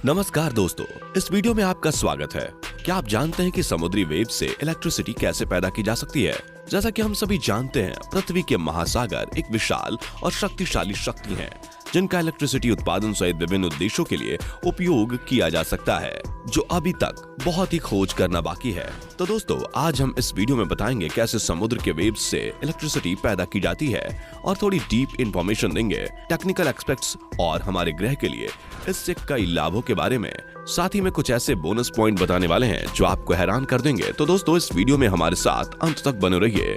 नमस्कार दोस्तों, इस वीडियो में आपका स्वागत है। क्या आप जानते हैं कि समुद्री वेव से इलेक्ट्रिसिटी कैसे पैदा की जा सकती है? जैसा कि हम सभी जानते हैं, पृथ्वी के महासागर एक विशाल और शक्तिशाली शक्ति हैं, जिनका इलेक्ट्रिसिटी उत्पादन सहित विभिन्न उद्देश्यों के लिए उपयोग किया जा सकता है, जो अभी तक बहुत ही खोज करना बाकी है। तो दोस्तों, आज हम इस वीडियो में बताएंगे कैसे समुद्र के वेव्स से इलेक्ट्रिसिटी पैदा की जाती है और थोड़ी डीप इंफॉर्मेशन देंगे टेक्निकल एस्पेक्ट्स और हमारे ग्रह के लिए इससे कई लाभों के बारे में। साथ ही में कुछ ऐसे बोनस पॉइंट बताने वाले हैं जो आपको हैरान कर देंगे। तो दोस्तों, इस वीडियो में हमारे साथ अंत तक बने रहिए।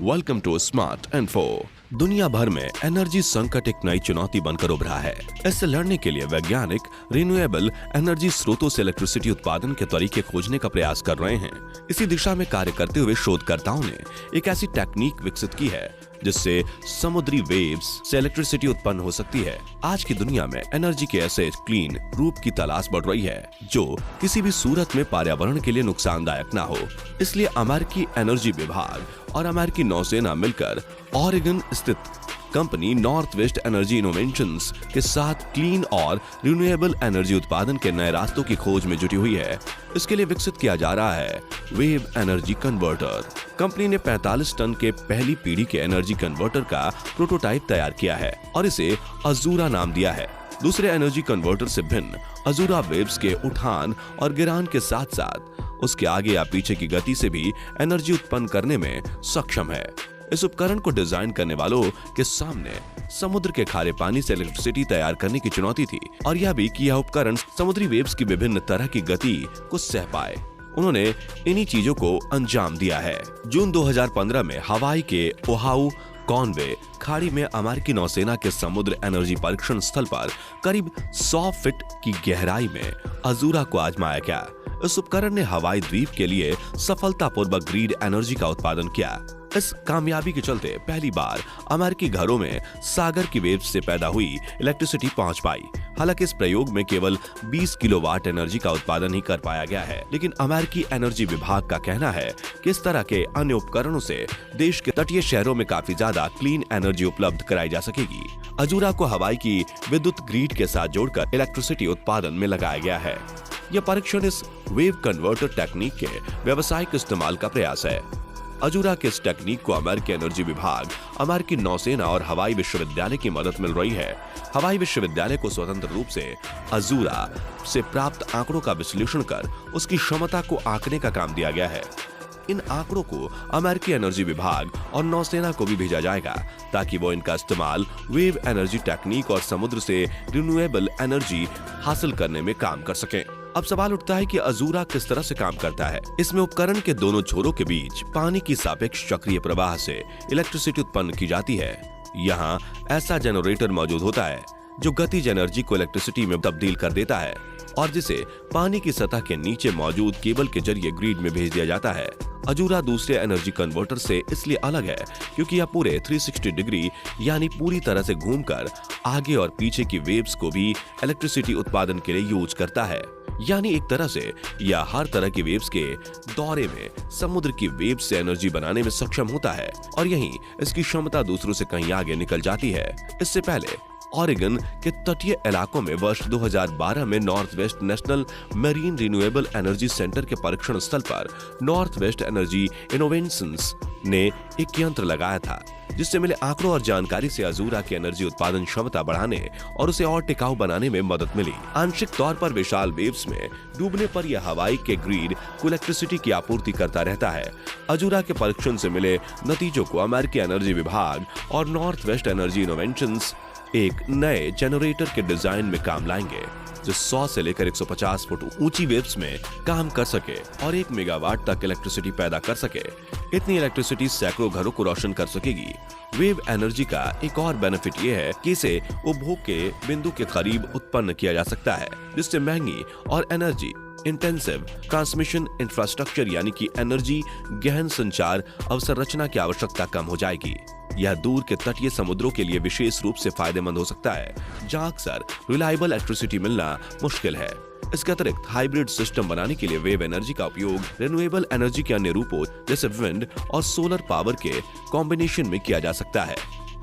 Welcome to smart info. दुनिया भर में एनर्जी संकट एक नई चुनौती बनकर उभरा है। इससे लड़ने के लिए वैज्ञानिक रिन्यूएबल एनर्जी स्रोतों से इलेक्ट्रिसिटी उत्पादन के तरीके खोजने का प्रयास कर रहे हैं। इसी दिशा में कार्य करते हुए शोधकर्ताओं ने एक ऐसी टेक्निक विकसित की है जिससे समुद्री वेव्स से इलेक्ट्रिसिटी उत्पन्न हो सकती है। आज की दुनिया में एनर्जी के ऐसे क्लीन रूप की तलाश बढ़ रही है जो किसी भी सूरत में पर्यावरण के लिए नुकसानदायक ना हो। इसलिए अमेरिकी एनर्जी विभाग और अमेरिकी नौसेना मिलकर ओरेगन स्थित company north west energy innovations के साथ क्लीन और रिन्यूएबल एनर्जी उत्पादन के नए रास्तों की खोज में जुटी हुई है। इसके लिए विकसित किया जा रहा है वेव एनर्जी कन्वर्टर। कंपनी ने 45 टन के पहली पीढ़ी के एनर्जी कन्वर्टर का प्रोटोटाइप तैयार किया है और इसे अजूरा नाम दिया है। दूसरे एनर्जी कन्वर्टर से भिन्न अजूरा वेव्स के उठान और गिरान के साथ साथ उसके आगे या पीछे की गति से भी एनर्जी उत्पन्न करने में सक्षम है। इस उपकरण को डिजाइन करने वालों के सामने समुद्र के खारे पानी से इलेक्ट्रिसिटी तैयार करने की चुनौती थी और यह भी कि यह उपकरण समुद्री वेव्स की विभिन्न तरह की गति को सह पाए। उन्होंने इन्हीं चीजों को अंजाम दिया है। जून 2015 में हवाई के ओहाउ कॉनवे खाड़ी में अमेरिकी नौसेना के समुद्र एनर्जी परीक्षण स्थल पर करीब 100 फीट की गहराई में अजूरा को आजमाया गया। इस उपकरण ने हवाई द्वीप के लिए सफलतापूर्वक ग्रिड एनर्जी का उत्पादन किया। इस कामयाबी के चलते पहली बार अमेरिकी घरों में सागर की वेव्स से पैदा हुई इलेक्ट्रिसिटी पहुंच पाई। हालांकि इस प्रयोग में केवल 20 किलोवाट एनर्जी का उत्पादन ही कर पाया गया है, लेकिन अमेरिकी एनर्जी विभाग का कहना है कि इस तरह के अन्य उपकरणों से देश के तटीय शहरों में काफी ज्यादा क्लीन एनर्जी उपलब्ध कराई जा सकेगी। अजूरा को हवाई की विद्युत ग्रिड के साथ जोड़कर इलेक्ट्रिसिटी उत्पादन में लगाया गया है। यह परीक्षण इस वेव कन्वर्टर टेक्निक के व्यावसायिक इस्तेमाल का प्रयास है। अजूरा के इस टेक्निक को अमेरिकी एनर्जी विभाग, अमेरिकी नौसेना और हवाई विश्वविद्यालय की मदद मिल रही है। हवाई विश्वविद्यालय को स्वतंत्र रूप से अजूरा से प्राप्त आंकड़ों का विश्लेषण कर उसकी क्षमता को आंकने का काम दिया गया है। इन आंकड़ों को अमेरिकी एनर्जी विभाग और नौसेना को भी भेजा जाएगा ताकि वो इनका इस्तेमाल वेव एनर्जी टेक्निक और समुद्र से रिन्यूएबल एनर्जी हासिल करने में काम कर सकें। अब सवाल उठता है कि अजूरा किस तरह से काम करता है। इसमें उपकरण के दोनों छोरों के बीच पानी की सापेक्ष चक्रीय प्रवाह से इलेक्ट्रिसिटी उत्पन्न की जाती है। यहाँ ऐसा जनरेटर मौजूद होता है जो गतिज एनर्जी को इलेक्ट्रिसिटी में तब्दील कर देता है और जिसे पानी की सतह के नीचे मौजूद केबल के जरिए ग्रिड में भेज दिया जाता है। अजूरा दूसरे एनर्जी कन्वर्टर से इसलिए अलग है क्योंकि यह पूरे 360 डिग्री यानी पूरी तरह से घूमकर आगे और पीछे की वेव्स को भी इलेक्ट्रिसिटी उत्पादन के लिए यूज करता है। यानी एक तरह से यह हर तरह की वेव्स के दौरे में समुद्र की वेव्स से एनर्जी बनाने में सक्षम होता है और यहीं इसकी क्षमता दूसरों से कहीं आगे निकल जाती है। इससे पहले ओरेगन के तटीय इलाकों में वर्ष 2012 में north west national marine renewable energy centre के परीक्षण स्थल पर नॉर्थ वेस्ट एनर्जी इनोवेशंस ने एक यंत्र लगाया था, जिससे मिले आंकड़ों और जानकारी से अजूरा की एनर्जी उत्पादन क्षमता बढ़ाने और उसे और टिकाऊ बनाने में मदद मिली। आंशिक तौर पर विशाल वेव्स में डूबने पर यह हवाई के ग्रिड को इलेक्ट्रिसिटी की आपूर्ति करता रहता है। अजूरा के परीक्षण से मिले नतीजों को अमेरिकी एनर्जी विभाग और नॉर्थ वेस्ट एनर्जी इनोवेशंस एक नए जनरेटर के डिजाइन में काम लाएंगे जो 100 से लेकर 150 फुट ऊंची वेव्स में काम कर सके और 1 मेगावाट तक इलेक्ट्रिसिटी पैदा कर सके। इतनी इलेक्ट्रिसिटी सैकड़ों घरों को रोशन कर सकेगी। वेव एनर्जी का एक और बेनिफिट ये है कि इसे उपभोग के बिंदु के करीब उत्पन्न किया जा सकता है, जिससे महंगी और एनर्जी इंटेंसिव ट्रांसमिशन इंफ्रास्ट्रक्चर यानी कि एनर्जी गहन संचार अवसंरचना की आवश्यकता कम हो जाएगी। यह दूर के तटीय समुद्रों के लिए विशेष रूप से फायदेमंद हो सकता है, जहां अक्सर रिलायबल इलेक्ट्रिसिटी मिलना मुश्किल है। इसके अतिरिक्त हाइब्रिड सिस्टम बनाने के लिए वेव एनर्जी का उपयोग रिन्यूएबल एनर्जी के अन्य रूपों जैसे विंड और सोलर पावर के कॉम्बिनेशन में किया जा सकता है।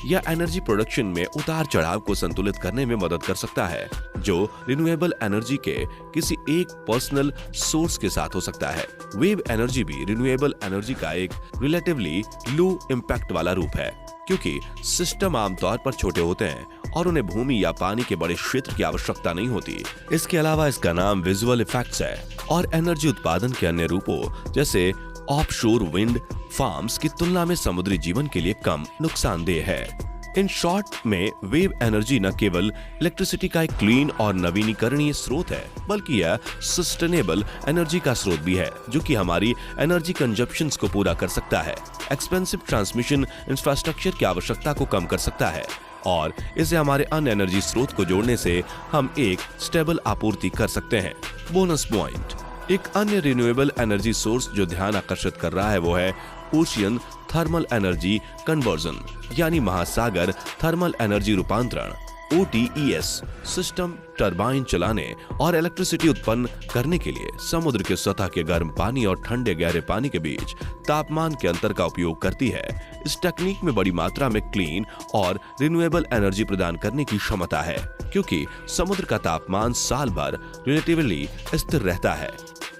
या एनर्जी प्रोडक्शन में उतार चढ़ाव को संतुलित करने में मदद कर सकता है, जो रिन्यूएबल एनर्जी के किसी एक पर्सनल सोर्स के साथ हो सकता है। वेव एनर्जी भी रिन्यूएबल एनर्जी का एक रिलेटिवली लो इम्पैक्ट वाला रूप है, क्योंकि सिस्टम आमतौर पर छोटे होते हैं और उन्हें भूमि या पानी के बड़े क्षेत्र की आवश्यकता नहीं होती। इसके अलावा इसका नाम विजुअल इफेक्ट्स है और एनर्जी उत्पादन के अन्य रूपों जैसे ऑफशोर विंड फार्म्स की तुलना में समुद्री जीवन के लिए कम नुकसानदेह है। इन शॉर्ट में वेव एनर्जी न केवल इलेक्ट्रिसिटी का एक क्लीन और नवीनीकरणीय स्रोत है, बल्कि यह सस्टेनेबल एनर्जी का स्रोत भी है, जो कि हमारी एनर्जी कंजप्शंस को पूरा कर सकता है, एक्सपेंसिव ट्रांसमिशन इंफ्रास्ट्रक्चर की आवश्यकता को कम कर सकता है और इसे हमारे अन्य एनर्जी स्रोत को जोड़ने से हम एक स्टेबल आपूर्ति कर सकते हैं। बोनस पॉइंट, एक अन्य रिन्यूएबल एनर्जी सोर्स जो ध्यान आकर्षित कर रहा है वो है ओशियन थर्मल एनर्जी कन्वर्जन, यानी महासागर थर्मल एनर्जी रूपांतरण OTES सिस्टम। टरबाइन चलाने और इलेक्ट्रिसिटी उत्पन्न करने के लिए समुद्र के सतह के गर्म पानी और ठंडे गहरे पानी के बीच तापमान के अंतर का उपयोग करती है। इस टेक्निक में बड़ी मात्रा में क्लीन और रिन्यूएबल एनर्जी प्रदान करने की क्षमता है, क्योंकि समुद्र का तापमान साल भर रिलेटिवली स्थिर रहता है।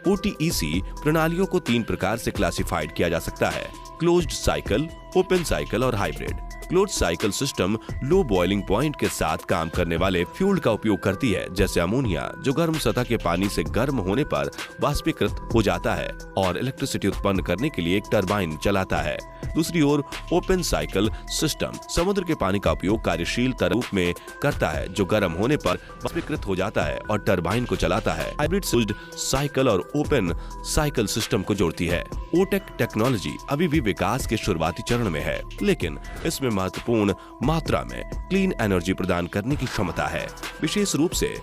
OTEC प्रणालियों को 3 प्रकार से क्लासिफाइड किया जा सकता है: क्लोज्ड साइकिल, ओपन साइकिल और hybrid. Closed cycle system low boiling point के साथ काम करने वाले फ्यूल का उपयोग करती है, जैसे अमोनिया, जो गर्म सतह के पानी से गर्म होने पर वाष्पीकृत हो जाता है और इलेक्ट्रिसिटी उत्पन्न करने के लिए एक टरबाइन चलाता है। दूसरी ओर ओपन साइकिल सिस्टम समुद्र के पानी का उपयोग कार्यशील रूप में करता है, जो गर्म होने पर वाष्पीकृत हो जाता है और टरबाइन को चलाता है। हाइब्रिड क्लोज्ड साइकिल और ओपन साइकिल सिस्टम को जोड़ती है। ओटेक टेक्नोलॉजी अभी भी विकास के शुरुआती चरण में है, लेकिन इसमें महत्वपूर्ण मात्रा में क्लीन एनर्जी प्रदान करने की क्षमता है, विशेष रूप से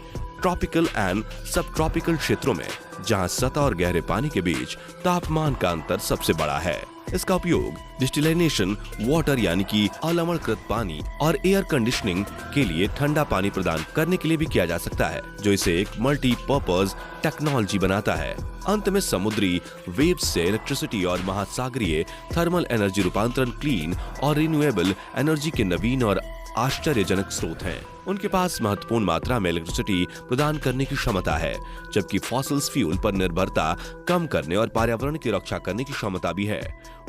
ट्रॉपिकल एंड सब ट्रॉपिकल क्षेत्रों में, जहां सतह और गहरे पानी के बीच तापमान का अंतर सबसे बड़ा है। इसका उपयोग डिस्टिलेशन वाटर यानी कि अलवणकृत पानी और एयर कंडीशनिंग के लिए ठंडा पानी प्रदान करने के लिए भी किया जा सकता है, जो इसे एक मल्टीपर्पज टेक्नोलॉजी बनाता है। अंत में समुद्री वेव्स से इलेक्ट्रिसिटी और महासागरीय थर्मल एनर्जी रूपांतरण क्लीन और रिन्यूएबल एनर्जी के नवीन और आश्चर्यजनक स्रोत हैं। उनके पास महत्वपूर्ण मात्रा में इलेक्ट्रिसिटी प्रदान करने की क्षमता है, जबकि फॉसिल्स फ्यूल पर निर्भरता कम करने और पर्यावरण की रक्षा करने की क्षमता भी है।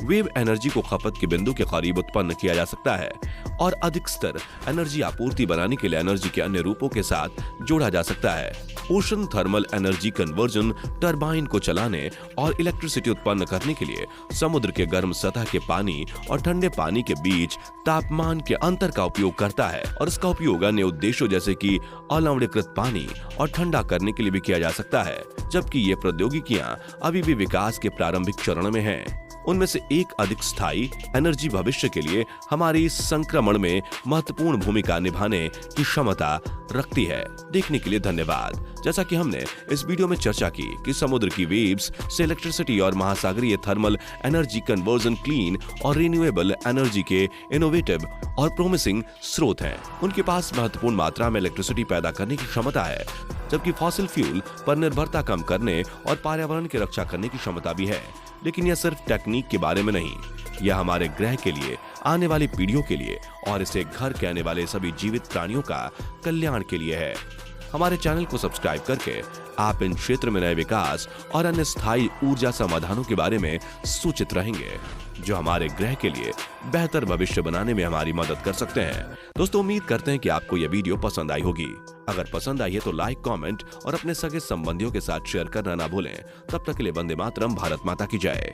वेव एनर्जी को खपत के बिंदु के करीब उत्पन्न किया जा सकता है और अधिक स्तर एनर्जी आपूर्ति बनाने के लिए एनर्जी के अन्य रूपों के साथ जोड़ा जा सकता है। Ocean thermal energy conversion turbine को चलाने और इलेक्ट्रिसिटी उत्पन्न करने के लिए समुद्र के गर्म सतह के पानी और ठंडे पानी के बीच तापमान के अंतर का उपयोग करता है और इसका उपयोग अन्य उद्देश्यों जैसे कि अलवणीकृत पानी और ठंडा करने के लिए भी किया जा सकता है, जबकि ये प्रौद्योगिकियां अभी भी विकास के प्रारंभिक चरण में हैं। उनमें से एक अधिक स्थायी एनर्जी भविष्य के लिए हमारी संक्रमण में महत्वपूर्ण भूमिका निभाने की क्षमता रखती है। देखने के लिए धन्यवाद। जैसा कि हमने इस वीडियो में चर्चा की कि समुद्र की वेव्स से इलेक्ट्रिसिटी और महासागरीय थर्मल एनर्जी कन्वर्जन क्लीन और रिन्यूएबल एनर्जी के इनोवेटिव और प्रोमिसिंग स्रोत हैं। उनके पास महत्वपूर्ण मात्रा में इलेक्ट्रिसिटी पैदा करने की क्षमता है, जबकि फॉसिल फ्यूल पर निर्भरता कम करने और पर्यावरण की रक्षा करने की क्षमता भी है। लेकिन यह सिर्फ टेक्निक के बारे में नहीं, यह हमारे ग्रह के लिए, आने वाली पीढ़ियों के लिए और इसे घर कहने वाले सभी जीवित प्राणियों का कल्याण के लिए है। हमारे चैनल को सब्सक्राइब करके आप इन क्षेत्र में नए विकास और अन्य स्थायी ऊर्जा समाधानों के बारे में सूचित रहेंगे, जो हमारे ग्रह के लिए बेहतर भविष्य बनाने में हमारी मदद कर सकते हैं। दोस्तों, उम्मीद करते हैं कि आपको यह वीडियो पसंद आई होगी। अगर पसंद आई है तो लाइक, कमेंट और अपने सगे संबंधियों के साथ शेयर करना ना भूलें। तब तक के लिए वंदे मातरम, भारत माता की जय।